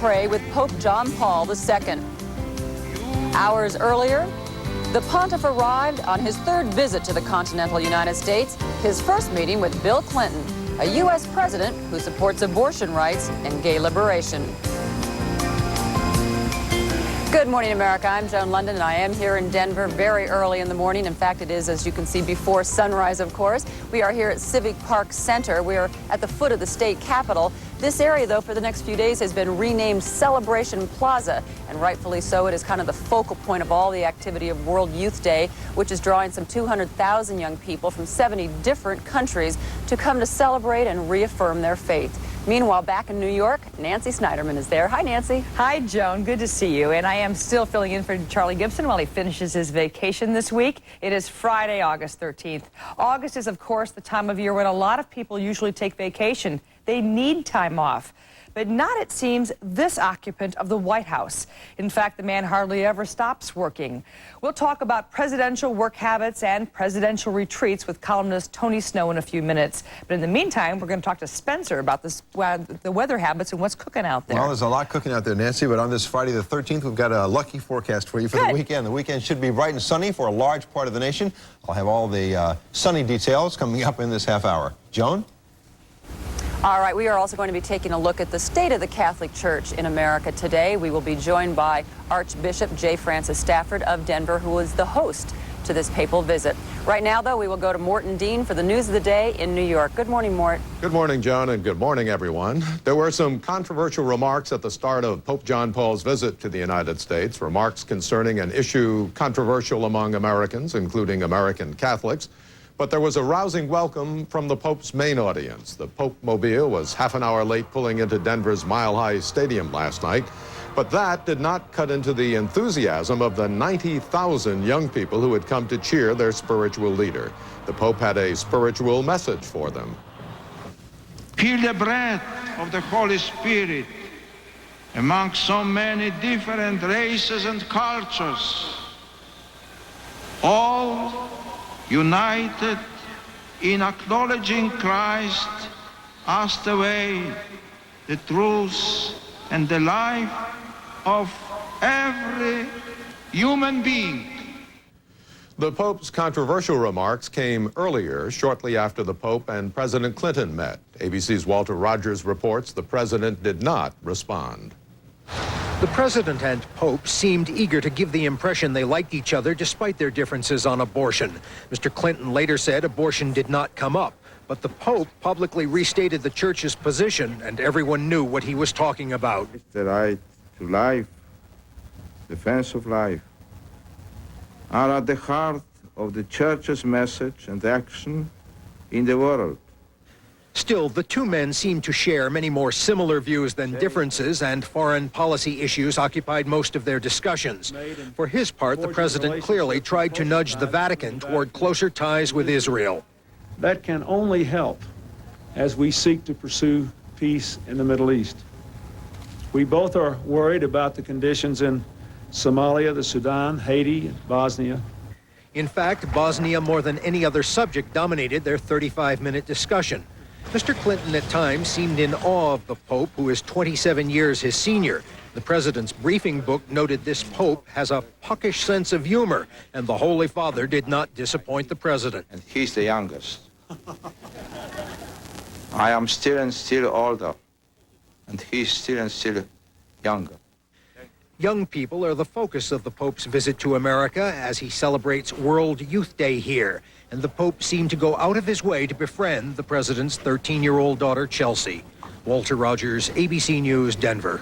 pray with Pope John Paul II. Hours earlier, the pontiff arrived on his third visit to the continental United States, his first meeting with Bill Clinton, a U.S. president who supports abortion rights and gay liberation. Good morning, America. I'm Joan London, and I am here in Denver very early in the morning. In fact, it is, as you can see, before sunrise, of course. We are here at Civic Park Center. We are at the foot of the state capitol. This area, though, for the next few days has been renamed Celebration Plaza, and rightfully so. It is kind of the focal point of all the activity of World Youth Day, which is drawing some 200,000 young people from 70 different countries to come to celebrate and reaffirm their faith. Meanwhile, back in New York, Nancy Snyderman is there. Hi, Nancy. Hi, Joan. Good to see you. And I am still filling in for Charlie Gibson while he finishes his vacation this week. It is Friday, August 13th. August is, of course, the time of year when a lot of people usually take vacation. They need time off. But not, it seems, this occupant of the White House. In fact, the man hardly ever stops working. We'll talk about presidential work habits and presidential retreats with columnist Tony Snow in a few minutes. But in the meantime, we're going to talk to Spencer about the weather habits and what's cooking out there. Well, there's a lot cooking out there, Nancy, but on this Friday the 13th, we've got a lucky forecast for you for the weekend. The weekend should be bright and sunny for a large part of the nation. I'll have all the sunny details coming up in this half hour. Joan? All right, we are also going to be taking a look at the state of the Catholic Church in America today. We will be joined by Archbishop J. Francis Stafford of Denver, who is the host to this papal visit. Right now, though, we will go to Morton Dean for the news of the day in New York. Good morning, Mort. Good morning, Joan, and good morning, everyone. There were some controversial remarks at the start of Pope John Paul's visit to the United States, remarks concerning an issue controversial among Americans, including American Catholics. But there was a rousing welcome from the Pope's main audience. The Pope Mobile was half an hour late pulling into Denver's Mile High Stadium last night. But that did not cut into the enthusiasm of the 90,000 young people who had come to cheer their spiritual leader. The Pope had a spiritual message for them. Feel the breath of the Holy Spirit among so many different races and cultures. All united in acknowledging Christ as the way, the truth, and the life of every human being. The Pope's controversial remarks came earlier, shortly after the Pope and President Clinton met. ABC's Walter Rogers reports the president did not respond. The president and Pope seemed eager to give the impression they liked each other despite their differences on abortion. Mr. Clinton later said abortion did not come up, but the Pope publicly restated the church's position, and everyone knew what he was talking about. The right to life, defense of life, are at the heart of the church's message and action in the world. Still, the two men seemed to share many more similar views than differences, and foreign policy issues occupied most of their discussions. For his part, the president clearly tried to nudge the Vatican toward closer ties with Israel. That can only help as we seek to pursue peace in the Middle East. We both are worried about the conditions in Somalia, the Sudan, Haiti, and Bosnia. In fact, Bosnia, more than any other subject, dominated their 35-minute discussion. Mr. Clinton at times seemed in awe of the Pope, who is 27 years his senior. The president's briefing book noted this Pope has a puckish sense of humor, and the Holy Father did not disappoint the president. And he's the youngest. I am still and still older, and he's still and still younger. Young people are the focus of the Pope's visit to America as he celebrates World Youth Day here. And the Pope seemed to go out of his way to befriend the president's 13-year-old daughter, Chelsea. Walter Rogers, ABC News, Denver.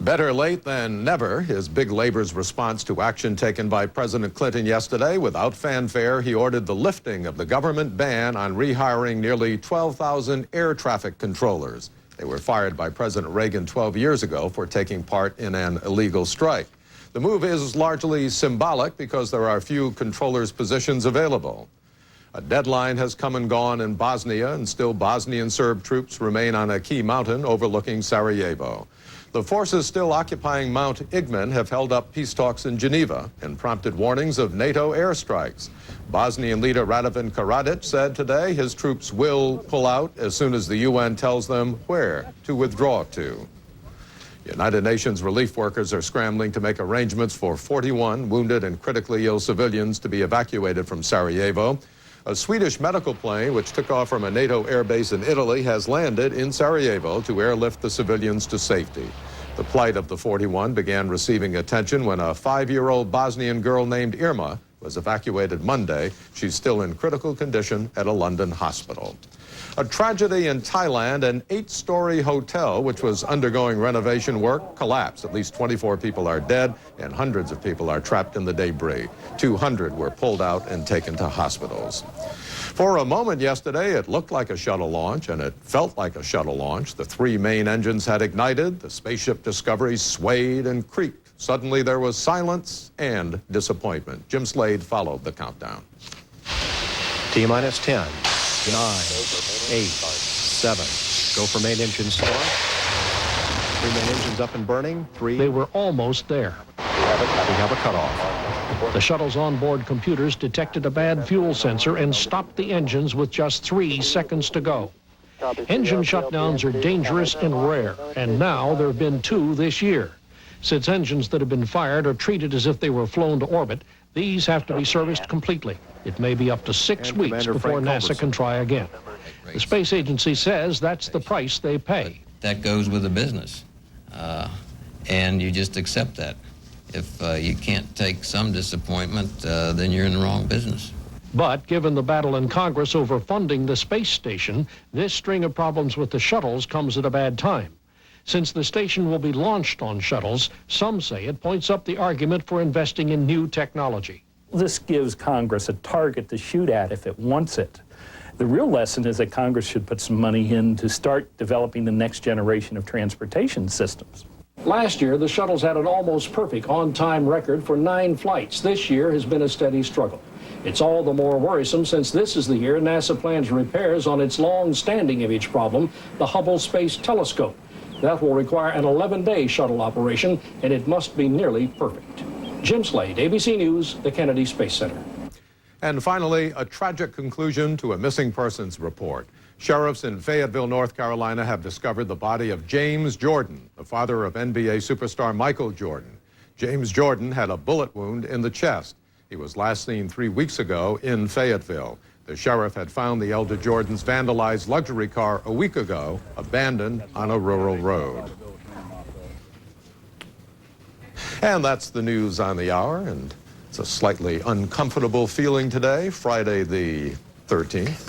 Better late than never, his big labor's response to action taken by President Clinton yesterday. Without fanfare, he ordered the lifting of the government ban on rehiring nearly 12,000 air traffic controllers. They were fired by President Reagan 12 years ago for taking part in an illegal strike. The move is largely symbolic because there are few controllers' positions available. A deadline has come and gone in Bosnia, and still Bosnian Serb troops remain on a key mountain overlooking Sarajevo. The forces still occupying Mount Igman have held up peace talks in Geneva and prompted warnings of NATO airstrikes. Bosnian leader Radovan Karadzic said today his troops will pull out as soon as the UN tells them where to withdraw to. United Nations relief workers are scrambling to make arrangements for 41 wounded and critically ill civilians to be evacuated from Sarajevo. A Swedish medical plane, which took off from a NATO airbase in Italy, has landed in Sarajevo to airlift the civilians to safety. The plight of the 41 began receiving attention when a 5-year-old Bosnian girl named Irma was evacuated Monday. She's still in critical condition at a London hospital. A tragedy in Thailand, an 8-story hotel which was undergoing renovation work collapsed. At least 24 people are dead and hundreds of people are trapped in the debris. 200 were pulled out and taken to hospitals. For a moment yesterday, it looked like a shuttle launch and it felt like a shuttle launch. The 3 main engines had ignited. The spaceship Discovery swayed and creaked. Suddenly there was silence and disappointment. Jim Slade followed the countdown. T-minus 10, 9, 8, 7. Go for main engine start. 3 main engines up and burning. 3. They were almost there. We have a cutoff. The shuttle's onboard computers detected a bad fuel sensor and stopped the engines with just 3 seconds to go. Engine shutdowns are dangerous and rare, and now there have been 2 this year. Since engines that have been fired are treated as if they were flown to orbit, these have to be serviced completely. It may be up to 6 And weeks Commander before Frank NASA Culberson. can try again. The space agency says that's the price they pay. That goes with the business, and you just accept that. If you can't take some disappointment, then you're in the wrong business. But given the battle in Congress over funding the space station, this string of problems with the shuttles comes at a bad time. Since the station will be launched on shuttles, some say it points up the argument for investing in new technology. This gives Congress a target to shoot at if it wants it. The real lesson is that Congress should put some money in to start developing the next generation of transportation systems. Last year, the shuttles had an almost perfect on-time record for 9 flights. This year has been a steady struggle. It's all the more worrisome since this is the year NASA plans repairs on its long-standing image problem, the Hubble Space Telescope. That will require an 11-day shuttle operation, and it must be nearly perfect. Jim Slade, ABC News, the Kennedy Space Center. And finally, a tragic conclusion to a missing persons report. Sheriffs in Fayetteville, North Carolina have discovered the body of James Jordan, the father of NBA superstar Michael Jordan. James Jordan had a bullet wound in the chest. He was last seen 3 weeks ago in Fayetteville. The sheriff had found the elder Jordan's vandalized luxury car a week ago, abandoned on a rural road. And that's the news on the hour, and it's a slightly uncomfortable feeling today, Friday the 13th.